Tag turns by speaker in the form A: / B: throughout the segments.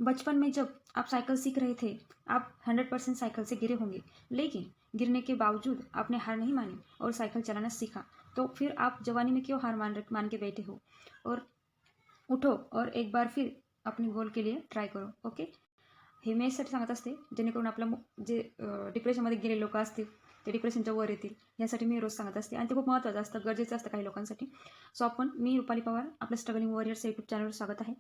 A: बचपन में जब आप साइकिल सीख रहे थे, आप 100% साइकिल से गिरे होंगे, लेकिन गिरने के बावजूद आपने हार नहीं मानी और साइकिल चलाना सीखा। तो फिर आप जवानी में क्यों हार मान के बैठे हो? और उठो और एक बार फिर अपने गोल के लिए ट्राय करो. ओके. हे मी यासाठी सांगत असते जेणेकरून आपलं जे डिप्रेशनमध्ये गेलेले लोक असतील ते डिप्रेशनच्या वर येतील, यासाठी मी रोज सांगत असते आणि ते खूप महत्त्वाचं असतं, गरजेचं असतं काही लोकांसाठी. सो मी रुपाली पवार आपलं स्ट्रगलिंग वॉरियर्स यूट्यूब चॅनलवर स्वागत आहे.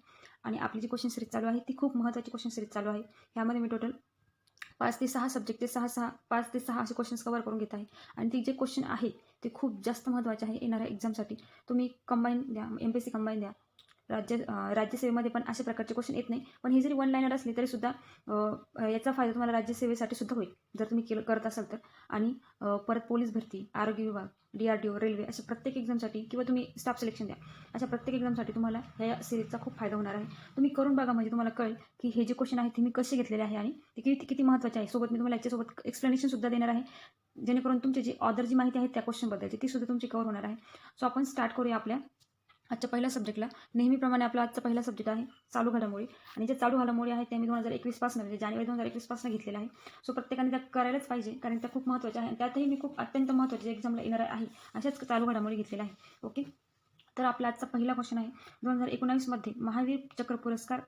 A: आणि आपली जी क्वेश्चन सिरीज चालू आहे ती खूप महत्त्वाची क्वेश्चन सिरीज चालू आहे. ह्यामध्ये मी टोटल 5 ते 6 सब्जेक्टचे 5 ते 6 असे क्वेश्चन्स कव्हर करून घेत आहे. आणि ती जे क्वेश्चन आहे ते खूप जास्त महत्त्वाचे आहे येणाऱ्या एक्झामसाठी. तुम्ही कंबाईन द्या, MPSC कंबाईन द्या, राज्यसेवेमध्ये पण अशा प्रकारचे क्वेश्चन येत नाही. पण ही जरी वन लाईनर असली तरी सुद्धा याचा फायदा तुम्हाला राज्यसेवेसाठी सुद्धा होईल जर तुम्ही करत असाल तर. आणि परत पोलीस भरती, आरोग्य विभाग, DRDO, रेल्वे अशा प्रत्येक एक्झामसाठी किंवा तुम्ही स्टाफ सिलेक्शन द्या, अशा प्रत्येक एक्झामसाठी तुम्हाला ह्या सिरीजचा खूप फायदा होणार आहे. तुम्ही करून बघा, म्हणजे तुम्हाला कळेल की हे जे क्वेश्चन आहेत ते मी कसे घेतलेले आहे आणि ते किती महत्त्वाचे आहे. सोबत मी तुम्हाला याच्यासोबत एक्सप्लेनेशनसुद्धा देणार आहे, जेणेकरून तुमची जी ऑदर जी माहिती आहे त्या क्वेश्चनबद्दलची ती सुद्धा तुमची कव्हर होणार आहे. सो आपण स्टार्ट करूया आपल्या आजच्या पहिल्या सब्जेक्टला. नेहमीप्रमाणे आपला आजचा पहिला सब्जेक्ट आहे चालू घडामोडी. आणि जे चालू घडामोडी आहेत त्या मी 2021 पासून म्हणजे जानेवारी 2021 पासून घेतलेल्या आहे. सो प्रत्येकाने त्या करायलाच पाहिजे, कारण त्या खूप महत्त्वाच्या आहे. त्यातही मी खूप अत्यंत महत्त्वाचे एक्झामला येणार आहे अशाच चालू घडामोडी घेतलेल्या आहे. ओके. तर आपला आजचा पहिला क्वेश्चन आहे, 2019 महावीर चक्र पुरस्कार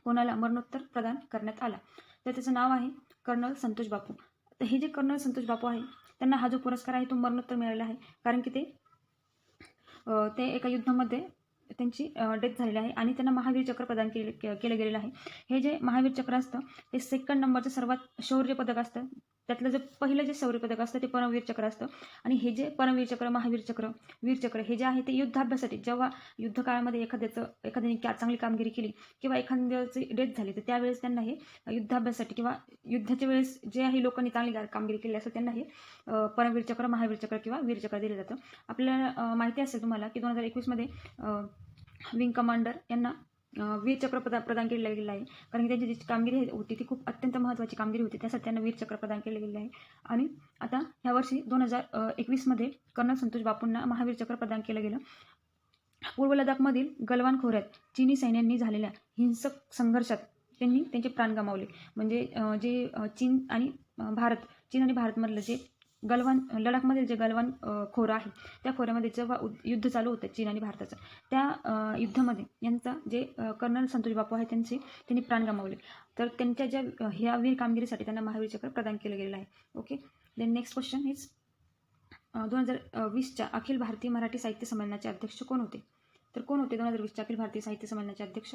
A: कोणाला मरणोत्तर प्रदान करण्यात आला? तर त्याचं नाव आहे कर्नल संतोष बापू. तर हे जे कर्नल संतोष बापू आहे त्यांना हा जो पुरस्कार आहे तो मरणोत्तर मिळालेला आहे, कारण की ते एका युद्धामध्ये त्यांची डेथ झालेली आहे आणि त्यांना महावीर चक्र प्रदान केलं गेलेलं आहे. हे जे महावीर चक्र असतं ते सेकंड नंबरचं सर्वात शौर्य पदक असतं. त्यातलं जे पहिलं जे शौर्य पदक असतं ते परमवीर चक्र असतं. आणि हे जे परमवीर चक्र, महावीर चक्र, वीर चक्र हे जे आहे ते युद्धाभ्यासासाठी, जेव्हा युद्धकाळामध्ये एखाद्याने चांगली कामगिरी केली किंवा एखाद्याची डेथ झाली तर त्यावेळेस त्यांना हे युद्धाभ्यासासाठी किंवा युद्धाच्या वेळेस जे आहे लोकांनी चांगली कामगिरी केली असेल त्यांना हे परमवीर चक्र, महावीर चक्र किंवा वीर चक्र दिलं जातं. आपल्याला माहिती असेल तुम्हाला की 2021 विंग कमांडर यांना वीरचक्र प्रदान केलं गेलेलं आहे, कारण की त्यांची जी कामगिरी होती ती खूप अत्यंत महत्त्वाची कामगिरी होती, त्यासाठी त्यांना वीरचक्र प्रदान केलं गेलेलं आहे. आणि आता ह्या वर्षी 2021 कर्नल संतोष बापूंना महावीर चक्र प्रदान केलं गेलं. पूर्व लडाखमधील गलवान खोऱ्यात चीनी सैन्यांनी झालेल्या हिंसक संघर्षात त्यांनी त्यांचे प्राण गमावले. म्हणजे जे चीन आणि भारतमधलं जे लडाखमधील जे गलवान खोरं आहे त्या खोऱ्यामध्ये जेव्हा युद्ध चालू होतं चीन आणि भारताचं, त्या युद्धामध्ये यांचा जे कर्नल संतोष बापू आहे त्यांनी प्राण गमावले. तर त्यांच्या ज्या ह्या वीर कामगिरीसाठी त्यांना महावीर चक्र प्रदान केलं गेलेलं आहे. Okay. Then next question is 2020च्या अखिल भारतीय मराठी साहित्य संमेलनाचे अध्यक्ष कोण होते? तर कोण होते 2020च्या अखिल भारतीय साहित्य संमेलनाचे अध्यक्ष?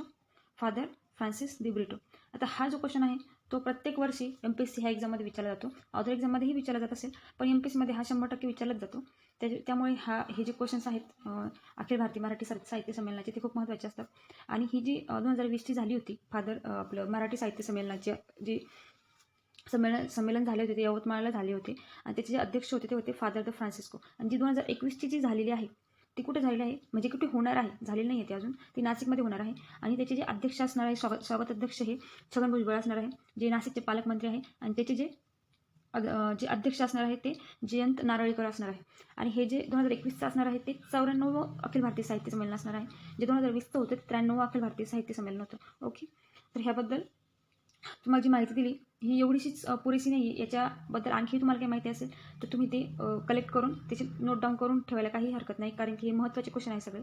A: Father Francis Dibrito. आता हा जो क्वेश्चन आहे तो प्रत्येक वर्षी MPSC ह्या एक्झाममध्ये विचारला जातो. अदर एक्झाममध्येही विचारला जात असेल, पण MPSCमध्ये हा 100% विचारलाच जातो. त्यामुळे हे जे क्वेश्चन्स आहेत अखिल भारतीय मराठी साहित्य संमेलनाचे ते खूप महत्त्वाचे असतात. आणि ही जी 2020ची झाली होती आपलं मराठी साहित्य संमेलनाची जी संमेलन झाले होते ते यवतमाळला झाले होते आणि त्याचे जे अध्यक्ष होते ते होते फादर द फ्रान्सिस्को. आणि जी 2021ची जी झालेली आहे ती कुठे झालेली आहे, म्हणजे कुठे होणार आहे, झालेली नाही आहे ती अजून, ती नाशिकमध्ये होणार आहे. आणि त्याचे जे अध्यक्ष असणार आहे, स्वागत अध्यक्ष हे छगन भुजबळ असणार आहे, जे नाशिकचे पालकमंत्री आहे. आणि त्याचे जे अध्यक्ष असणार आहे ते जयंत नारळीकर असणार आहे. आणि हे जे 2021चं असणार आहे ते 94वं अखिल भारतीय साहित्य संमेलन असणार आहे. जे 2020चं होतं ते 93वं अखिल भारतीय साहित्य संमेलन होतं. ओके. तर ह्याबद्दल तुम्हाला जी माहिती दिली ही एवढीशीच पुरेशी नाही आहे. याच्याबद्दल आणखी तुम्हाला काही माहिती असेल तर तुम्ही ते कलेक्ट करून त्याची नोट डाऊन करून ठेवायला काही हरकत नाही, कारण की हे महत्त्वाचे क्वेश्चन आहे सगळे.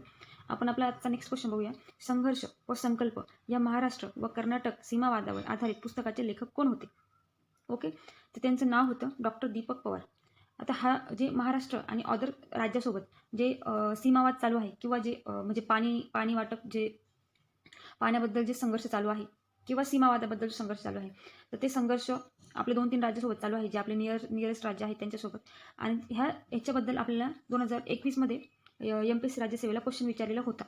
A: आपण आपला आजचा नेक्स्ट क्वेश्चन बघूया. संघर्ष व संकल्प या महाराष्ट्र व कर्नाटक सीमावादावर आधारित पुस्तकाचे लेखक कोण होते? ओके. तर त्यांचं नाव होतं डॉक्टर दीपक पवार. आता हा जे महाराष्ट्र आणि अदर राज्यासोबत जे सीमावाद चालू आहे किंवा जे म्हणजे पाणी वाटप, जे पाण्याबद्दल जे संघर्ष चालू आहे किंवा सीमावादाबद्दल संघर्ष चालू आहे, तर ते संघर्ष आपले 2-3 राज्यासोबत चालू आहे, जे आपले नियरेस्ट राज्य आहेत त्यांच्यासोबत. आणि ह्याच्याबद्दल आपल्याला 2021 MPSC राज्यसेवेला क्वेश्चन विचारलेला होता.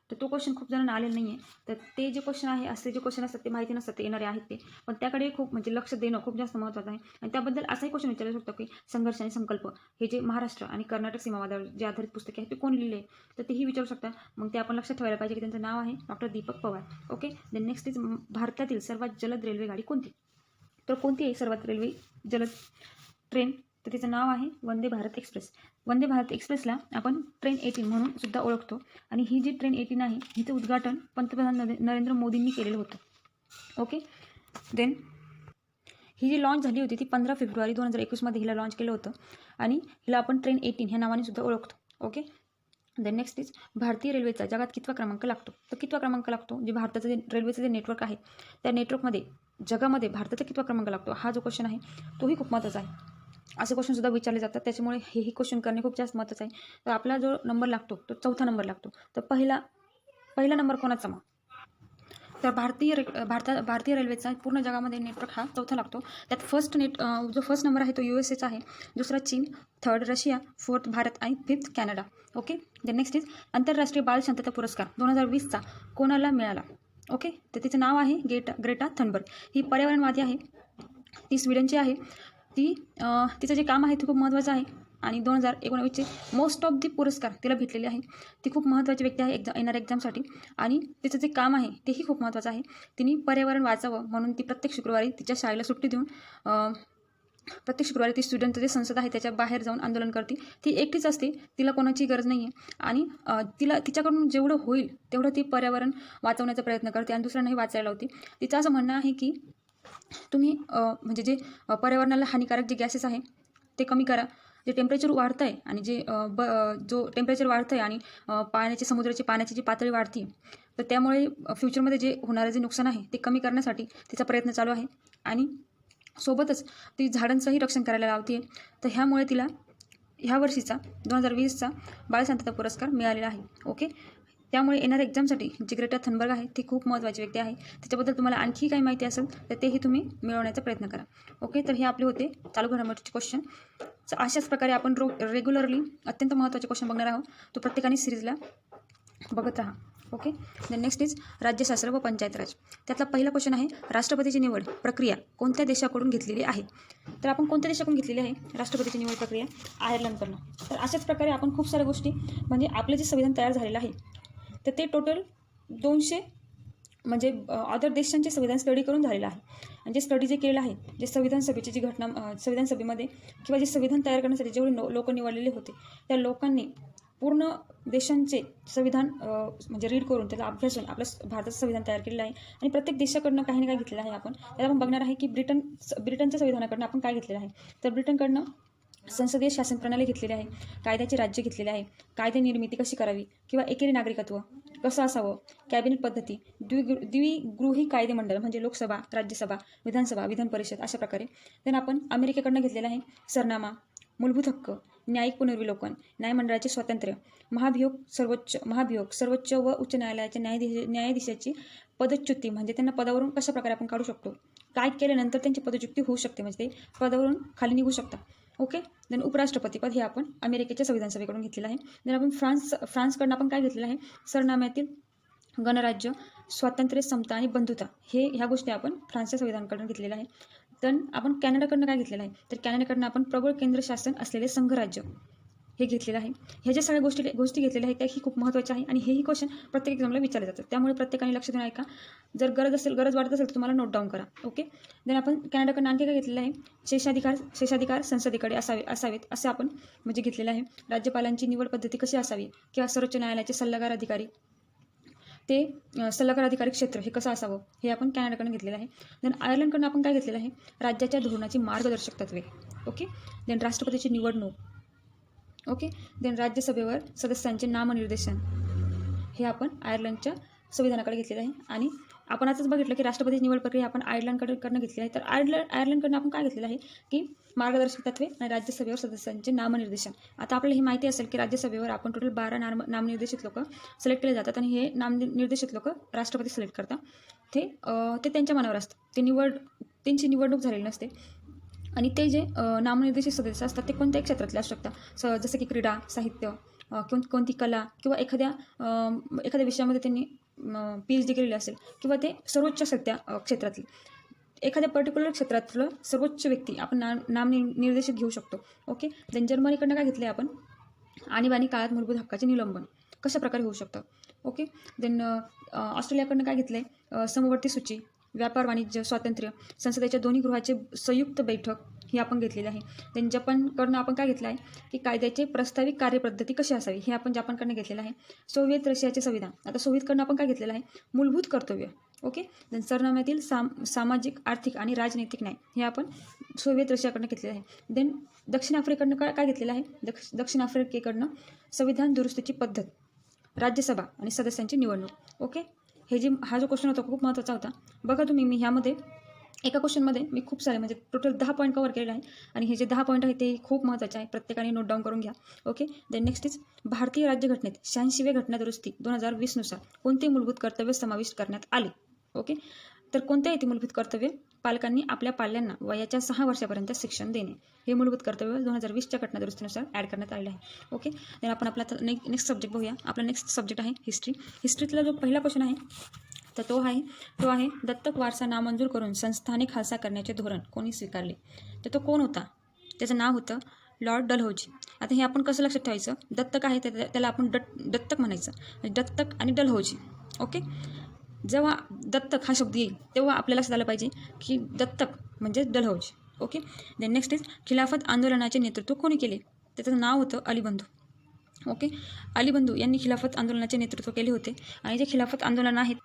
A: तर तो क्वेश्चन खूप जणांना आलेला नाही आहे. तर ते जे क्वेश्चन आहे, असे जे क्वेश्चन असतात ते माहिती नसतात, ते येणारे आहेत ते, पण त्याकडे खूप म्हणजे लक्ष देणं खूप जास्त महत्त्वाचं आहे. आणि त्याबद्दल असाही क्वेश्चन विचारू शकतो की संघर्ष आणि संकल्प हे जे महाराष्ट्र आणि कर्नाटक सीमावादावर जे आधारित पुस्तके आहेत ते कोण लिहिले, तर तेही विचारू शकता. मग ते आपण लक्षात ठेवायला पाहिजे की त्यांचं नाव आहे doctor Deepak Pawar. Okay. Then next is भारतातील सर्वात जलद रेल्वेगाडी कोणती? तर कोणती आहे सर्वात जलद ट्रेन? तर तिचं नाव आहे वंदे भारत एक्सप्रेस. वंदे भारत एक्सप्रेसला आपण ट्रेन 18 म्हणून सुद्धा ओळखतो. आणि ही जी ट्रेन 18 आहे हिचं उद्घाटन पंतप्रधान नरेंद्र मोदींनी केलेलं होतं. ओके. देन ही जी लॉन्च झाली होती ती 15 फेब्रुवारी 2021 हिला लॉन्च केलं होतं आणि हिला आपण ट्रेन 18 ह्या नावाने सुद्धा ओळखतो. ओके. देन नेक्स्ट इज भारतीय रेल्वेचा जगात कितवा क्रमांक लागतो. तर कितवा क्रमांक लागतो, जे भारताचं जे रेल्वेचं जे नेटवर्क आहे त्या नेटवर्कमध्ये जगामध्ये भारताचा कितवा क्रमांक लागतो, हा जो क्वेश्चन आहे तोही खूप महत्त्वाचा आहे. असे क्वेश्चनसुद्धा विचारले जातात, त्याच्यामुळे हेही क्वेश्चन करणे खूप जास्त महत्त्वाचं आहे. तर आपला जो नंबर लागतो तो 4था नंबर लागतो. तर पहिला नंबर कोणाचा मग, तर भारतीय रेल्वेचा पूर्ण जगामध्ये नेटवर्क हा 4था लागतो. त्यात जो फर्स्ट नंबर आहे तो USA आहे, दुसरा चीन, थर्ड रशिया, फोर्थ भारत आणि fifth Canada. Okay. Then next is आंतरराष्ट्रीय बाल शांतता पुरस्कार 2020चा कोणाला मिळाला. ओके. तर तिचं नाव आहे ग्रेटा थनबर्ग. ही पर्यावरणवादी आहे, ती स्वीडनची आहे. तिचं जे काम आहे ते खूप महत्त्वाचं आहे आणि 2019चे मोस्ट ऑफ दी पुरस्कार तिला भेटलेले आहे. ती खूप महत्त्वाची व्यक्ती आहे येणाऱ्या एक्झामसाठी आणि तिचं जे काम आहे तेही खूप महत्त्वाचं आहे. तिने पर्यावरण वाचावं म्हणून ती प्रत्येक शुक्रवारी तिच्या शाळेला सुट्टी देऊन प्रत्येक शुक्रवारी ती स्टुडंटचं जे संसद आहे त्याच्या बाहेर जाऊन आंदोलन करते. ती एकटीच असते, तिला कोणाची गरज नाही आहे आणि तिच्याकडून जेवढं होईल तेवढं ती पर्यावरण वाचवण्याचा प्रयत्न करते आणि दुसऱ्यांनाही वाचायला लावते. तिचं असं म्हणणं आहे की तुम्ही म्हणजे जे पर्यावरणाला हानिकारक जे गॅसेस आहे ते कमी करा. जे टेम्परेचर वाढतं आहे आणि जो टेम्परेचर वाढतं आहे आणि समुद्राची पाण्याची जी पातळी वाढते, तर त्यामुळे फ्युचरमध्ये जे होणारं जे नुकसान आहे ते कमी करण्यासाठी तिचा प्रयत्न चालू आहे आणि सोबतच ती झाडांचंही रक्षण करायला लावते. तर ह्यामुळे तिला ह्या वर्षीचा 2020चा बालशांतता पुरस्कार मिळालेला आहे. ओके. त्यामुळे येणाऱ्या एक्झामसाठी जी ग्रेटा थनबर्ग आहे ती खूप महत्त्वाची व्यक्ती आहे. त्याच्याबद्दल तुम्हाला आणखी काही माहिती असेल तर तेही तुम्ही मिळवण्याचा प्रयत्न करा. ओके. तर हे आपले होते चालू घडामोडीचे क्वेश्चन. अशाच प्रकारे आपण रेग्युलरली अत्यंत महत्त्वाचे क्वेश्चन बघणार आहोत. तो प्रत्येकाने सिरीजला बघत राहा. ओके. देन नेक्स्ट इज राज्यशास्त्र व पंचायत राज. त्यातला पहिला क्वेश्चन आहे, राष्ट्रपतीची निवड प्रक्रिया कोणत्या देशाकडून घेतलेली आहे. तर आपण कोणत्या देशाकडून घेतलेली आहे राष्ट्रपतीची निवड प्रक्रिया? आयर्लंडकडनं. तर अशाच प्रकारे आपण खूप साऱ्या गोष्टी म्हणजे आपलं जे संविधान तयार झालेलं आहे तर ते टोटल 200 म्हणजे अदर देशांचे संविधान स्टडी करून झालेलं आहे. आणि जे स्टडी जे केलेलं आहे, जे संविधान सभेची जी घटना संविधान सभेमध्ये किंवा जे संविधान तयार करण्यासाठी जेवढे लोक निवडलेले होते त्या लोकांनी पूर्ण देशांचे संविधान म्हणजे रीड करून त्याचा अभ्यासून आपलं भारताचं संविधान तयार केलेलं आहे. आणि प्रत्येक देशाकडनं काही ना काही घेतलेलं आहे. त्यात आपण बघणार आहे की ब्रिटनच्या संविधानाकडनं आपण काय घेतलेलं आहे. तर ब्रिटनकडनं संसदीय शासन प्रणाली घेतलेली आहे, कायद्याचे राज्य घेतलेले आहे, कायदे निर्मिती कशी करावी किंवा एकेरी नागरिकत्व कसं असावं, कॅबिनेट पद्धती, द्विगृही कायदेमंडळ म्हणजे लोकसभा, राज्यसभा, विधानसभा, विधान परिषद अशा प्रकारे. देन आपण अमेरिकेकडनं घेतलेलं आहे सरनामा, मूलभूत हक्क, न्यायिक पुनर्विलोकन, न्यायमंडळाचे स्वातंत्र्य, महाभियोग सर्वोच्च व उच्च न्यायालयाच्या न्यायाधीशाची पदच्युती म्हणजे त्यांना पदावरून कशा प्रकारे आपण काढू शकतो, काय केल्यानंतर त्यांची पदच्युती होऊ शकते म्हणजे ते पदावरून खाली निघू शकतात. ओके. देन उपराष्ट्रपती पद हे आपण अमेरिकेच्या संविधान सभेकडून घेतलेलं आहे. देन आपण फ्रान्सकडनं आपण काय घेतलेलं आहे, सरनाम्यातील गणराज्य, स्वातंत्र्य, समता आणि बंधुता ह्या गोष्टी आपण फ्रान्सच्या संविधानाकडून घेतलेल्या आहे. तर आपण कॅनडाकडनं काय घेतलेलं आहे, तर कॅनडाकडनं आपण प्रबळ केंद्र शासन असलेले संघराज्य हे घेतलेलं आहे. ह्या ज्या सगळ्या गोष्टी घेतलेल्या आहेत त्याही खूप महत्त्वाच्या आहे आणि हेही क्वेश्चन प्रत्येक एक्झामला विचारले जातात. त्यामुळे प्रत्येकाने लक्ष देऊन ऐका. जर गरज वाटत असेल तर तुम्हाला नोट डाऊन करा. ओके. देन आपण कॅनडाकडनं आणखी काय घेतलेलं आहे, शेषाधिकार संसदेकडे असावेत असं आपण म्हणजे घेतलेलं आहे. राज्यपालांची निवड पद्धती कशी असावी किंवा सर्वोच्च न्यायालयाचे सल्लागार अधिकारी सल्लागार अधिकारी क्षेत्र हे कसं असावं हे आपण कॅनडाकडून घेतलेलं आहे. देन आयर्लंडकडून आपण काय घेतलेलं आहे, राज्याच्या धोरणाची मार्गदर्शक तत्वे. ओके. देन राष्ट्रपतीची निवडणूक. ओके. देन राज्यसभेवर सदस्यांचे नामनिर्देशन हे आपण आयर्लंडच्या संविधानाकडे घेतलेलं आहे. आणि आपण आताच बघितलं की राष्ट्रपतीची निवड प्रक्रिया आपण आयर्लंडकडनं घेतली आहे. तर आयर्लंडकडनं आपण काय घेतलेलं आहे की मार्गदर्शक तत्वे आणि राज्यसभेवर सदस्यांचे नामनिर्देशन. आता आपल्याला ही माहिती असेल की राज्यसभेवर आपण टोटल 12 नामनिर्देशित लोक सिलेक्ट केले जातात आणि हे नामनिर्देशित लोक राष्ट्रपती सिलेक्ट करतात. ते त्यांच्या मनावर असतं, त्यांची निवडणूक झालेली नसते. आणि ते जे नामनिर्देशित सदस्य असतात ते कोणत्याही क्षेत्रातले असू शकतात, जसं की क्रीडा, साहित्य, कोणती कला किंवा एखाद्या विषयामध्ये त्यांनी PhD केलेली असेल किंवा ते सर्वोच्च क्षेत्रातली एखाद्या पर्टिक्युलर क्षेत्रातलं सर्वोच्च व्यक्ती आपण नामनिर्देशित घेऊ शकतो. ओके. देन जर्मनीकडनं काय घेतलं आहे आपण, आणीबाणी काळात मूलभूत हक्काचे निलंबन कशा प्रकारे होऊ शकतं. ओके. देन ऑस्ट्रेलियाकडनं काय घेतलं आहे, समवर्ती सूची, व्यापार वाणिज्य स्वातंत्र्य, संसदेच्या दोन्ही गृहाचे संयुक्त बैठक ही आपण घेतलेली आहे. देन जपानकडनं आपण काय घेतलं आहे की कायद्याचे प्रस्तावित कार्यपद्धती कशी असावी हे आपण जपानकडनं घेतलेलं आहे. सोव्हिएत रशियाचे संविधान. आता सोव्हिएतकडनं आपण काय घेतलेलं आहे, मूलभूत कर्तव्य ओके. देन सरनाम्यातील सामाजिक, आर्थिक आणि राजनैतिक न्याय हे आपण सोव्हिएत रशियाकडनं घेतलेलं आहे. देन दक्षिण आफ्रिकेकडनं काय घेतलेलं आहे? दक्षिण आफ्रिकेकडनं संविधान दुरुस्तीची पद्धत, राज्यसभा आणि सदस्यांची निवडणूक. ओके. हा जो क्वेश्चन होता खूप महत्त्वाचा होता. बघा तुम्ही, मी ह्यामध्ये एका क्वेश्चनमध्ये मी खूप सारे म्हणजे टोटल 10 पॉईंट कवर केलेले आहे आणि हे जे 10 पॉईंट आहेत ते खूप महत्त्वाचे आहे. प्रत्येकाने नोट डाऊन करून घ्या. ओके. देन नेक्स्ट इज भारतीय राज्यघटनेत 86वे घटना दुरुस्ती 2020 नुसार कोणते मूलभूत कर्तव्य समाविष्ट करण्यात आले? ओके. तर कोणते आहे ते मूलभूत कर्तव्य? पालकांनी आपल्या पाल्यांना वयाच्या 6 वर्षापर्यंत शिक्षण देणे हे मूलभूत कर्तव्य 2020च्या घटना दुरुस्तीनुसार ॲड करण्यात आलेले आहे. ओके. देन आपण आपला नेक्स्ट सब्जेक्ट बघूया. आपला नेक्स्ट सब्जेक्ट आहे हिस्ट्री. हिस्ट्रीतला जो पहिला क्वेश्चन आहे तर तो आहे दत्तक वारसा नामंजूर करून संस्थाने खालसा करण्याचे धोरण कोणी स्वीकारले? तर तो कोण होता? त्याचं नाव होतं लॉर्ड डलहौजी. आता हे आपण कसं लक्षात ठेवायचं? दत्तक आहे त्याला आपण दत्तक म्हणायचं. दत्तक आणि डलहौजी. ओके. जेव्हा दत्तक हा शब्द येईल तेव्हा आपल्याला लक्षात आलं पाहिजे की दत्तक म्हणजे Dalhousie. Okay. Then next is खिलाफत आंदोलनाचे नेतृत्व कोणी केले? त्याचं नाव होतं अली बंधू. ओके. अली बंधू यांनी खिलाफत आंदोलनाचे नेतृत्व केले होते आणि जे खिलाफत आंदोलन आहेत,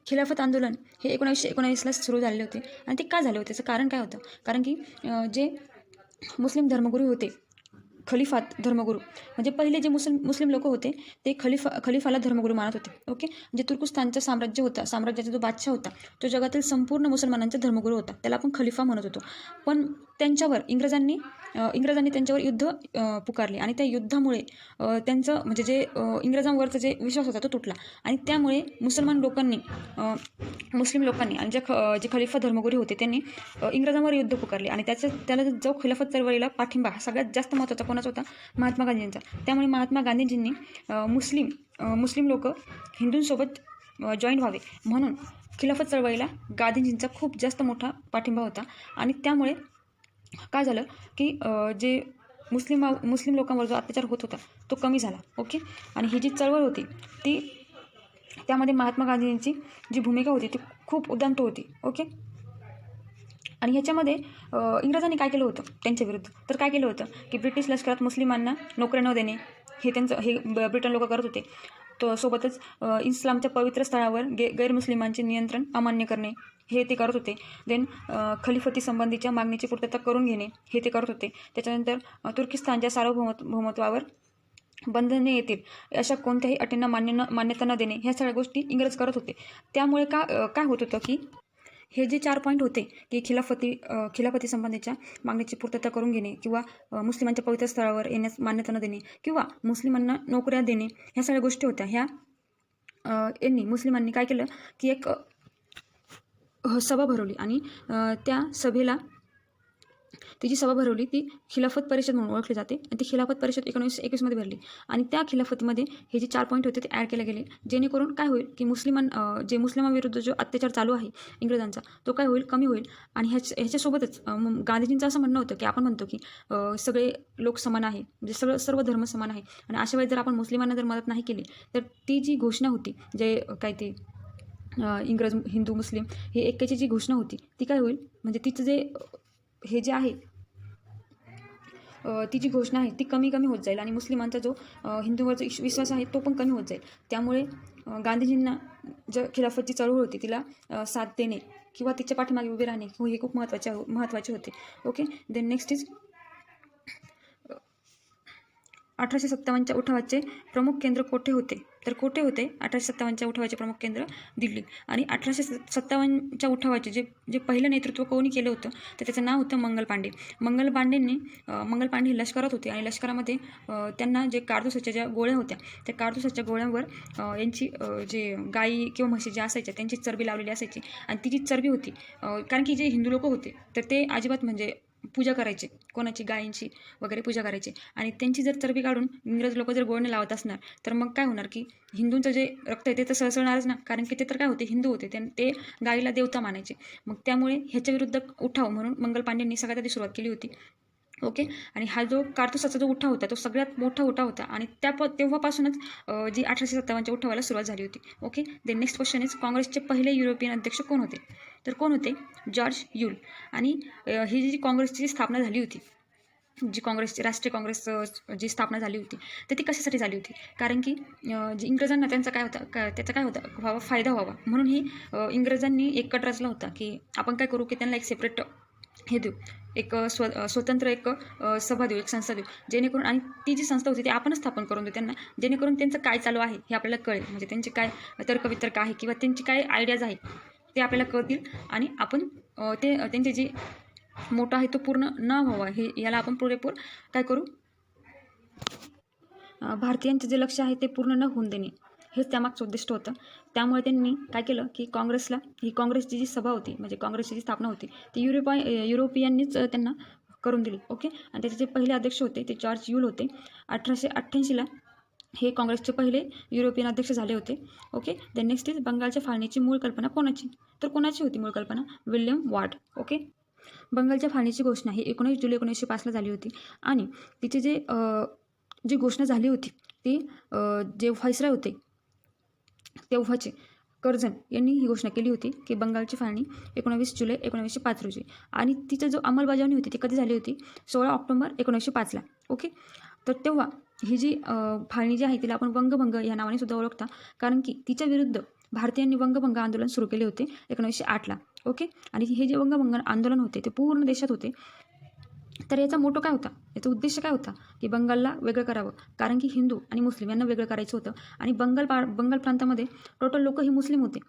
A: खिलाफत आंदोलन हे 1919ला सुरू झाले होते. आणि ते का झाले होते? त्याचं कारण काय होतं? कारण की जे मुस्लिम धर्मगुरू होते, खलिफात धर्मगुरू म्हणजे पहिले जे मुस्लिम लोक होते ते खलिफाला धर्मगुरू मानत होते. ओके. म्हणजे तुर्कस्तानचं साम्राज्याचा जो बादशाह होता तो जगातील संपूर्ण मुसलमानांचा धर्मगुरू होता. त्याला आपण खलिफा म्हणत होतो. पण त्यांच्यावर इंग्रजांनी त्यांच्यावर युद्ध पुकारले आणि त्या युद्धामुळे त्यांचं म्हणजे जे इंग्रजांवरचा जे विश्वास होता तो तुटला आणि त्यामुळे मुस्लिम लोकांनी आणि जे खलिफा धर्मगुरू होते त्यांनी इंग्रजांवर युद्ध पुकारले आणि त्याला जो खिलाफत चळवळीला पाठिंबा सगळ्यात जास्त महत्त्वाचा कोणाचा होता? महात्मा गांधींचा. त्यामुळे महात्मा गांधीजींनी मुस्लिम लोक हिंदूंसोबत जॉईन व्हावे म्हणून खिलाफत चळवळीला गांधीजींचा खूप जास्त मोठा पाठिंबा होता आणि त्यामुळे काय झालं की जे मुस्लिम लोकांवर जो अत्याचार होत होता तो कमी झाला. ओके. आणि ही जी चळवळ होती त्यामध्ये महात्मा गांधींची जी भूमिका होती ती खूप उदात्त होती. ओके. आणि ह्याच्यामध्ये इंग्रजांनी काय केलं होतं त्यांच्या विरुद्ध? तर काय केलं होतं की ब्रिटिश लष्करात मुस्लिमांना नोकऱ्या न देणे हे ब्रिटन लोक करत होते. तो सोबतच इस्लामच्या पवित्र स्थळावर गैरमुस्लिमांचे नियंत्रण अमान्य करणे हे ते करत होते. देन खलिफती संबंधीच्या मागणीची पूर्तता करून घेणे हे ते करत होते. त्याच्यानंतर तुर्किस्तानच्या सार्वभौमत्वावर बंधने येतील अशा कोणत्याही अटींना मान्यता न देणे ह्या सगळ्या गोष्टी इंग्रज करत होते. त्यामुळे काय होत होतं की हे जे 4 पॉईंट होते की खिलाफती संबंधीच्या मागणीची पूर्तता करून घेणे किंवा मुस्लिमांच्या पवित्र स्थळावर येण्यास मान्यता न देणे किंवा मुस्लिमांना नोकऱ्या देणे ह्या सगळ्या गोष्टी होत्या. ह्या मुस्लिमांनी काय केलं की एक सभा भरवली आणि त्या सभेला ती जी सभा भरवली ती खिलाफत परिषद म्हणून ओळखली जाते आणि ती खिलाफत परिषद 1921मध्ये भरली आणि त्या खिलाफतीमध्ये हे जे 4 पॉईंट होते ते ॲड केले गेले जेणेकरून काय होईल की मुस्लिमांविरुद्ध जो अत्याचार चालू आहे इंग्रजांचा तो काय होईल? कमी होईल. आणि ह्याच्यासोबतच गांधीजींचं असं म्हणणं होतं की आपण म्हणतो की सगळे लोक समान आहे म्हणजे सर्व धर्म समान आहे आणि अशा वेळेस जर आपण मुस्लिमांना जर मदत नाही केली तर ती जी घोषणा होती जे काय ते इंग्रज हिंदू मुस्लिम हे एकाची जी घोषणा होती ती काय होईल? म्हणजे तिचं जे हे जे आहे ती जी घोषणा आहे ती कमी होत जाईल आणि मुस्लिमांचा जो हिंदूवरचा विश्वास आहे तो पण कमी होत जाईल. त्यामुळे गांधीजींना जे खिलाफतची चळवळ होती तिला साथ देणे किंवा तिच्या पाठीमागे उभे राहणे हे खूप महत्त्वाचे होते. ओके. देन नेक्स्ट इज 1857च्या उठावाचे प्रमुख केंद्र कोठे होते? तर कोठे होते 1857च्या उठावाचे प्रमुख केंद्र? दिल्ली. आणि 1857च्या उठावाचे जे पहिलं नेतृत्व कोणी केलं होतं तर त्याचं नाव होतं मंगल पांडे. मंगल पांडे हे लष्करात होते आणि लष्करामध्ये त्यांना जे कारतुसाच्या ज्या गोळ्या होत्या त्या कारतुसाच्या गोळ्यांवर यांची जे गाई किंवा म्हशी ज्या असायच्या त्यांची चरबी लावलेली असायची आणि ती जी चरबी होती कारण की जे हिंदू लोक होते तर ते अजिबात म्हणजे पूजा करायचे कोणाची गायींची वगैरे पूजा करायचे आणि त्यांची जर चरबी काढून इंग्रज लोक जर गोळणे लावत असणार तर मग काय होणार की हिंदूंचं जे रक्त आहे ते तर सळसळणारच ना. कारण की ते तर काय होते हिंदू होते ते गायीला देवता मानायचे. मग त्यामुळे ह्याच्या विरुद्ध उठाव म्हणून मंगल पांडेंनी सगळ्यात आधी सुरुवात केली होती. ओके. आणि हा जो कारतुसाचा जो उठाव होता तो सगळ्यात मोठा उठाव होता आणि तेव्हापासूनच जी 1857च्या उठावाला सुरुवात झाली होती. Okay. Then next question is काँग्रेसचे पहिले युरोपियन अध्यक्ष कोण होते? तर कोण होते? George Yule. आणि ही जी काँग्रेसची स्थापना झाली होती जी राष्ट्रीय काँग्रेस जी स्थापना झाली होती तर ती कशासाठी झाली होती? कारण की जी इंग्रजांना त्यांचा काय होता त्याचा काय होता फायदा व्हावा म्हणून ही इंग्रजांनी एक कट रचला होता की आपण काय करू की त्यांना एक सेपरेट हे देऊ, एक स्वतंत्र एक सभा देऊ, एक संस्था देऊ, जेणेकरून आणि ती जी संस्था होती ती आपणच स्थापन करून देऊ त्यांना, जेणेकरून त्यांचं काय चालू आहे हे आपल्याला कळेल. म्हणजे त्यांचे काय तर्कवितर्क आहे किंवा त्यांची काय आयडियाज आहेत ते आपल्याला कळतील आणि आपण ते त्यांचे जे मोठा आहे तो पूर्ण न व्हावा हे याला आपण पुरेपूर काय करू, भारतीयांचे जे लक्ष आहे ते पूर्ण न होऊन देणे हेच त्यामागचं उद्दिष्ट होतं. त्यामुळे त्यांनी काय केलं की ही काँग्रेसची जी सभा होती म्हणजे काँग्रेसची जी स्थापना होती ती युरोपियननीच त्यांना करून दिली. ओके. आणि त्याचे जे पहिले अध्यक्ष होते ते जॉर्ज यूल होते. 1888ला हे काँग्रेसचे पहिले युरोपियन अध्यक्ष झाले होते. ओके. देन नेक्स्ट इज बंगालच्या फाळणीची मूळ कल्पना कोणाची? तर कोणाची होती मूळ कल्पना? William Ward. ओके. बंगालच्या फाळणीची घोषणा ही 19 जुलै 1905ला झाली होती आणि तिचे जी घोषणा झाली होती ती जे व्हाईसरॉय होते तेव्हाचे कर्झन यांनी ही घोषणा केली होती की बंगालची फाळणी 19 जुलै 1905 रोजी आणि तिचा जो अंमलबजावणी होती ती कधी झाली होती? 16 ऑक्टोबर 1905ला. ओके. तर तेव्हा ही जी फाळणी जी आहे तिला आपण वंगभंग या नावाने सुद्धा ओळखता कारण की तिच्या विरुद्ध भारतीयांनी वंगभंग आंदोलन सुरू केले होते 1908ला. ओके. आणि हे जे वंगभंग आंदोलन होते ते पूर्ण देशात होते. तर याचा मोठो काय होता, याचा उद्देश काय होता की बंगालला वेगळं करावं कारण की हिंदू आणि मुस्लिम यांना वेगळं करायचं होतं आणि बंगाल प्रांतामध्ये टोटल लोक ही मुस्लिम होते.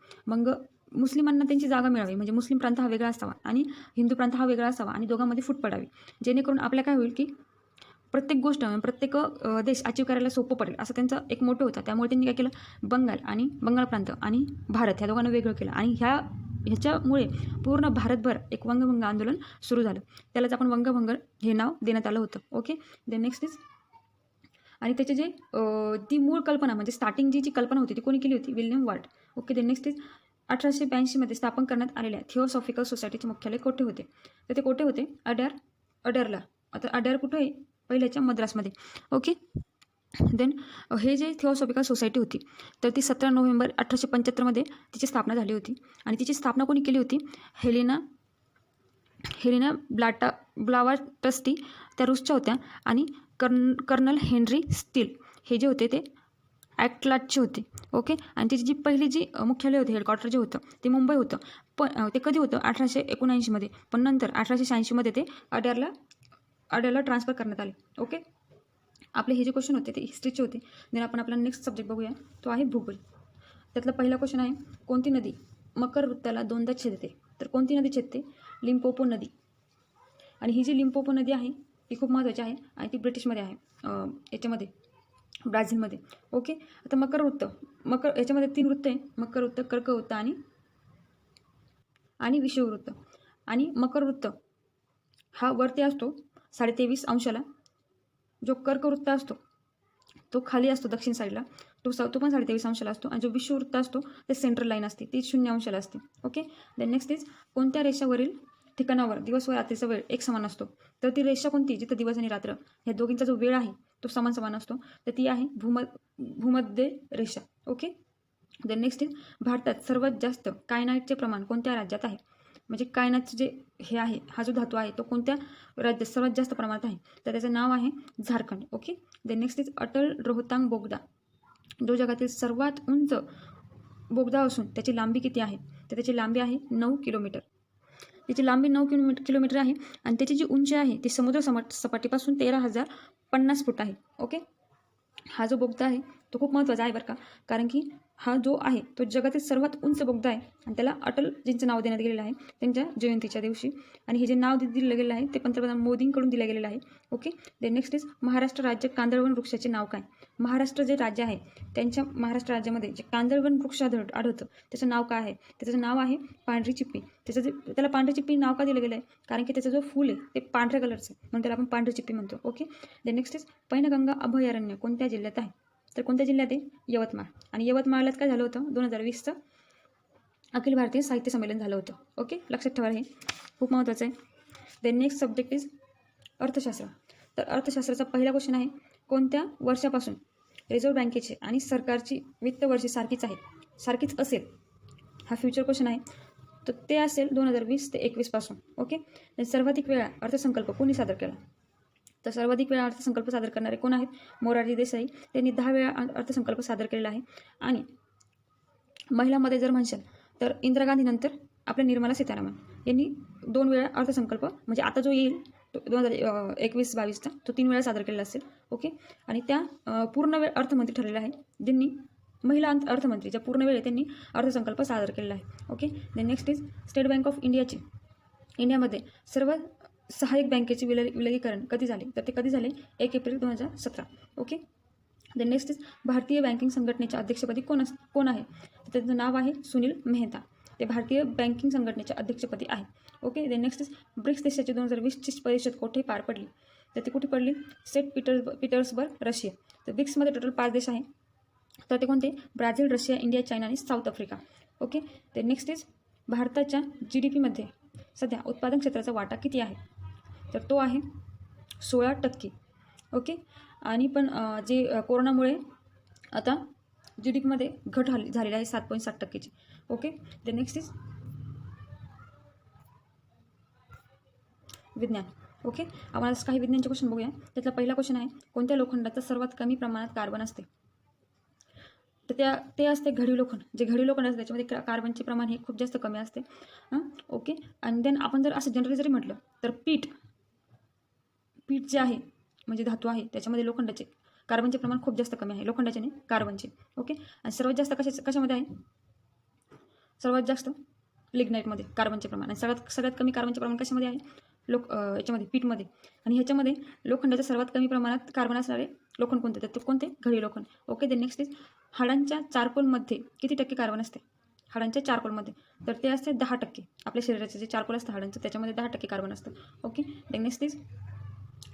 A: मुस्लिमांना त्यांची जागा मिळावी म्हणजे मुस्लिम प्रांत हा वेगळा असावा आणि हिंदू प्रांत हा वेगळा असावा आणि दोघांमध्ये फूट पडावी, जेणेकरून आपल्या काय होईल की प्रत्येक गोष्ट प्रत्येक देश अचीव करायला सोपं पडेल असं त्यांचा एक मोठं होता. त्यामुळे त्यांनी काय केलं, बंगाल प्रांत आणि भारत ह्या दोघांना वेगळं केलं आणि ह्याच्यामुळे पूर्ण भारतभर एक वंगभंग आंदोलन सुरू झालं. त्यालाच आपण वंगभंग हे नाव देण्यात आलं होतं. ओके. देन नेक्स्ट इज आणि त्याचे जे ती मूळ कल्पना म्हणजे स्टार्टिंग जी कल्पना होती ती कोणी केली होती? William Ward. Okay. Then next is 1882मध्ये स्थापन करण्यात आलेल्या थिओसॉफिकल सोसायटीचे मुख्यालय कोठे होते? तर ते कोठे होते? अड्यारला. आता अड्यार कुठं आहे? पहिल्याच्या मद्रासमध्ये. ओके. देन हे जे थिओसॉफिकल सोसायटी होती तर ती 17 नोव्हेंबर 1875मध्ये तिची स्थापना झाली होती आणि तिची स्थापना कोणी केली होती? हेलेना ब्लावाटस्की त्या रूसच्या होत्या आणि कर्नल हेनरी स्टील हे जे होते ते ॲटलांटाचे होते. ओके. आणि तिची पहिली मुख्यालय होते, हेडक्वार्टर जे होतं ते मुंबई होतं. पण ते कधी होतं? 1879मध्ये. पण नंतर 1886मध्ये ते अड्यारला ट्रान्सफर करण्यात आले. ओके. आपले हे जे क्वेश्चन होते ते हिस्ट्रीचे होते. देन आपण आपला नेक्स्ट सब्जेक्ट बघूया, तो आहे भूगोल. त्यातला पहिला क्वेश्चन आहे, कोणती नदी मकर वृत्ताला दोनदा छेदते? तर कोणती नदी छेदते? लिम्पोपो नदी. आणि ही जी लिम्पोपो नदी आहे ती खूप महत्त्वाची आहे आणि ती ब्रिटिशमध्ये आहे, याच्यामध्ये ब्राझीलमध्ये. ओके. आता मकर याच्यामध्ये 3 वृत्त आहे, मकर वृत्त, कर्कवृत्त आणि विषुववृत्त. आणि मकर वृत्त हा वरती असतो 23.5 अंशाला, जो कर्कवृत्त असतो तो खाली असतो दक्षिण साईडला, तो पण 23.5 अंशाला असतो आणि जो विषुववृत्त असतो ते सेंट्रल लाईन असते ती 0 अंशाला असते. ओके. देन नेक्स्ट इज कोणत्या रेषावरील ठिकाणावर दिवस व रात्रीचा वेळ एक समान असतो? तर ती रेषा कोणती जिथं दिवस आणि रात्र ह्या दोघींचा जो वेळ आहे तो समान असतो तर ती आहे भूमध्य रेषा. ओके. देन नेक्स्ट इज भारतात सर्वात जास्त कायनाईटचे प्रमाण कोणत्या राज्यात आहे? म्हणजे कायनाचं जे हे आहे हा जो धातू आहे तो कोणत्या राज्यात सर्वात जास्त प्रमाणात आहे? तर त्याचं नाव आहे Jharkhand. Okay. Then next is Atal Rohtang बोगदा जो जगातील सर्वात उंच बोगदा असून त्याची लांबी किती आहे? तर त्याची लांबी आहे 9 किलोमीटर. त्याची लांबी 9 किलोमीटर आहे आणि त्याची जी उंची आहे ती समुद्र सपाटीपासून 13,050 फूट आहे. ओके. हा जो बोगदा आहे तो खूप महत्त्वाचा आहे बरं का, कारण की हा जो आहे तो जगातील सर्वात उंच बोगदा आहे आणि त्याला अटलजींचं नाव देण्यात गेलेलं आहे त्यांच्या जयंतीच्या दिवशी. आणि हे जे नाव दिलं गेलं आहे ते पंतप्रधान मोदींकडून दिलं गेलेलं आहे. Okay. Then next is Maharashtra राज्य कांदळवन वृक्षाचे नाव काय? महाराष्ट्र जे राज्य आहे त्यांच्या महाराष्ट्र राज्यामध्ये जे कांदळवन वृक्ष आढळतं त्याचं नाव काय आहे? त्याचं नाव आहे पांढरी चिप्पी. त्याला पांढरी चिप्पी नाव का दिलं गेलं आहे? कारण की त्याचं जो फूल आहे ते पांढऱ्या कलरचं म्हणून त्याला आपण पांढरी चिप्पी म्हणतो. Okay. Then next is Painganga अभयारण्य कोणत्या जिल्ह्यात आहे? तर कोणत्या जिल्ह्यात आहे? यवतमाळ. आणि यवतमाळलाच काय झालं होतं? 2020चं अखिल भारतीय साहित्य संमेलन झालं होतं. ओके. लक्षात ठेवा, हे खूप महत्त्वाचं आहे. देन नेक्स्ट सब्जेक्ट इज अर्थशास्त्र. तर अर्थशास्त्राचा पहिला क्वेश्चन आहे, कोणत्या वर्षापासून रिझर्व्ह बँकेचे आणि सरकारची वित्त वर्षे सारखीच असेल? हा फ्युचर क्वेश्चन आहे. तर ते असेल 2020 ते 21 पासून. ओके. सर्वाधिक वेळा अर्थसंकल्प कोणी सादर केला? तर सर्वाधिक वेळा अर्थसंकल्प सादर करणारे कोण आहेत? मोरारजी देसाई. त्यांनी 10 वेळा अर्थसंकल्प सादर केलेला आहे. आणि महिलांमध्ये जर म्हणशाल तर इंदिरा गांधी नंतर आपल्या निर्मला सीतारामन यांनी 2 वेळा अर्थसंकल्प, म्हणजे आता जो येईल 2021-22चा तो 3 वेळा सादर केलेला असेल. ओके. आणि त्या पूर्ण वेळ अर्थमंत्री ठरलेला आहे, ज्यांनी महिला अर्थमंत्री ज्या पूर्ण वेळ त्यांनी अर्थसंकल्प सादर केलेला आहे. Okay. Then next is state bank of इंडियामध्ये सर्व सहाय्यक बँकेचे विलगीकरण कधी झाले? तर ते कधी झाले? 1 April 2017. Okay. Then next is भारतीय बँकिंग संघटनेच्या अध्यक्षपदी कोण आहे? तर त्यांचं नाव आहे सुनील मेहता. ते भारतीय बँकिंग संघटनेच्या अध्यक्षपदी आहे. Okay. Then next is BRICS देशाची 2020ची परिषद कुठे पार पडली? तर ती कुठे पडली? Saint Petersburg, Russia. तर ब्रिक्समध्ये टोटल 5 देश आहे. तर ते कोणते? ब्राझील, रशिया, इंडिया, चायना आणि साऊथ आफ्रिका. ओके. तर नेक्स्ट इज भारताच्या GDPमध्ये सध्या उत्पादन क्षेत्राचा वाटा किती आहे? तर तो आहे 16%. ओके. आणि पण जे कोरोनामुळे आता GDPमध्ये घट झालेली आहे 7.7%ची. ओके. द नेक्स्ट इज विज्ञान. ओके. आपण आज काही विज्ञानचे क्वेश्चन बघूया. त्यातला पहिला क्वेश्चन आहे, कोणत्या लोखंडाचा सर्वात कमी प्रमाणात कार्बन असते? तर ते असते घडीव लोखंड. जे घडीव लोखंड असते त्याच्यामध्ये कार्बनचे प्रमाण हे खूप जास्त कमी असते. ओके. आणि देन आपण जर असं जनरली जरी म्हटलं तर पीठ जे आहे म्हणजे धातू आहे त्याच्यामध्ये लोखंडाचे कार्बनचे प्रमाण खूप जास्त कमी आहे, लोखंडाचे नाही कार्बनचे. ओके. आणि सर्वात जास्त कशामध्ये आहे? सर्वात जास्त लिग्नाईटमध्ये कार्बनचे प्रमाण. आणि सगळ्यात कमी कार्बनचे प्रमाण कशामध्ये आहे? याच्यामध्ये पीठमध्ये. आणि ह्याच्यामध्ये लोखंडाच्या सर्वात कमी प्रमाणात कार्बन असणारे लोखंड कोणते? तर ते कोणते? घडी लोखंड. ओके. देन नेक्स्ट इज हाडांच्या चारकोलमध्ये किती टक्के कार्बन असते? हाडांच्या चारकोलमध्ये तर ते असते 10%. आपल्या शरीराचे जे चारकोल असतं हाडांचं त्याच्यामध्ये 10% कार्बन असतं. ओके. देन नेक्स्ट इज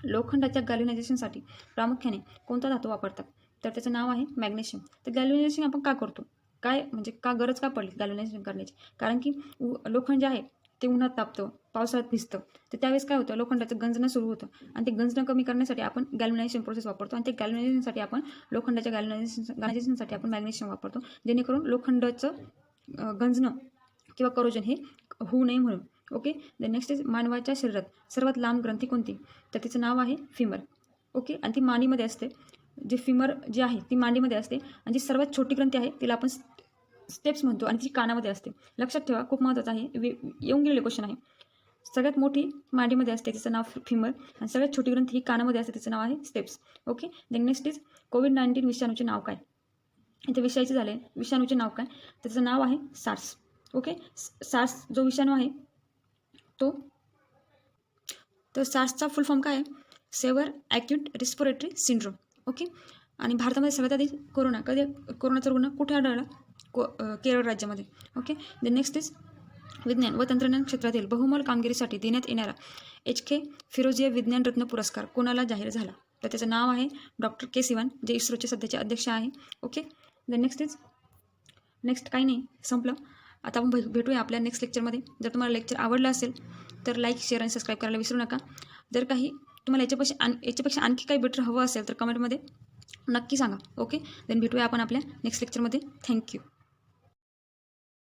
A: लोखंडाच्या गॅल्व्हनायझेशनसाठी प्रामुख्याने कोणता धातू वापरतात? तर त्याचं नाव आहे मॅग्नेशियम. तर गॅल्व्हनायझेशन आपण का करतो? काय म्हणजे गरज का पडली गॅल्व्हनायझेशन करण्याची? कारण की लोखंड जे आहे ते उन्हात तापतं, पावसाळ्यात भिजतं. तर त्यावेळेस काय होतं? लोखंडाचं गंजणं सुरू होतं आणि ते गंजणं कमी करण्यासाठी आपण गॅल्व्हनायझेशन प्रोसेस वापरतो. आणि ते गॅल्व्हनायझेशनसाठी आपण लोखंडाच्या गॅल्व्हनायझेशनसाठी आपण मॅग्नेशियम वापरतो, जेणेकरून लोखंडाचं गंजणं किंवा करोजन हे होऊ नये म्हणून. ओके. द नेक्स्ट इज मानवाच्या शरीरात सर्वात लांब ग्रंथी कोणती? तर तिचं नाव आहे फिमर. ओके. आणि ती मांडीमध्ये असते. जे फिमर जी आहे ती मांडीमध्ये असते. आणि जी सर्वात छोटी ग्रंथी आहे तिला आपण स्टेप्स म्हणतो आणि ती कानामध्ये असते. लक्षात ठेवा, खूप महत्त्वाचं आहे, येऊन गेलेले क्वेश्चन आहे. सगळ्यात मोठी मांडीमध्ये असते तिचं नाव फिमर आणि सगळ्यात छोटी ग्रंथी ही कानामध्ये असते तिचं नाव आहे steps. Okay. Then next is कोविड-19 विषाणूचे नाव काय? इथे विषयाचे झाले. विषाणूचे नाव काय? त्याचं नाव आहे सार्स. ओके. सार्स जो विषाणू आहे तो सार्सचा फुल फॉर्म काय आहे? Saver acute respiratory syndrome. Okay. आणि भारतामध्ये सगळ्यात आधी कोरोनाचा रुग्ण कुठे आढळला? केरळ राज्यामध्ये. ओके. द नेक्स्ट इज विज्ञान व तंत्रज्ञान क्षेत्रातील बहुमोल कामगिरीसाठी देण्यात येणारा HK फिरोजिया विज्ञान रत्न पुरस्कार कोणाला जाहीर झाला? तर त्याचं नाव आहे डॉक्टर के सिवन, जे इस्रोचे सध्याचे अध्यक्ष आहे. ओके. द नेक्स्ट काही नाही, संपलं. आता आपण भेटूया आपल्या नेक्स्ट लेक्चरमध्ये. जर तुम्हाला लेक्चर आवडलं असेल तर लाईक, शेअर आणि सबस्क्राईब करायला विसरू नका. जर काही तुम्हाला याच्यापेक्षा आणखी काही बेटर हवं असेल तर कमेंटमध्ये नक्की सांगा. ओके. देन भेटूया आपण आपल्या नेक्स्ट लेक्चरमध्ये. थँक्यू.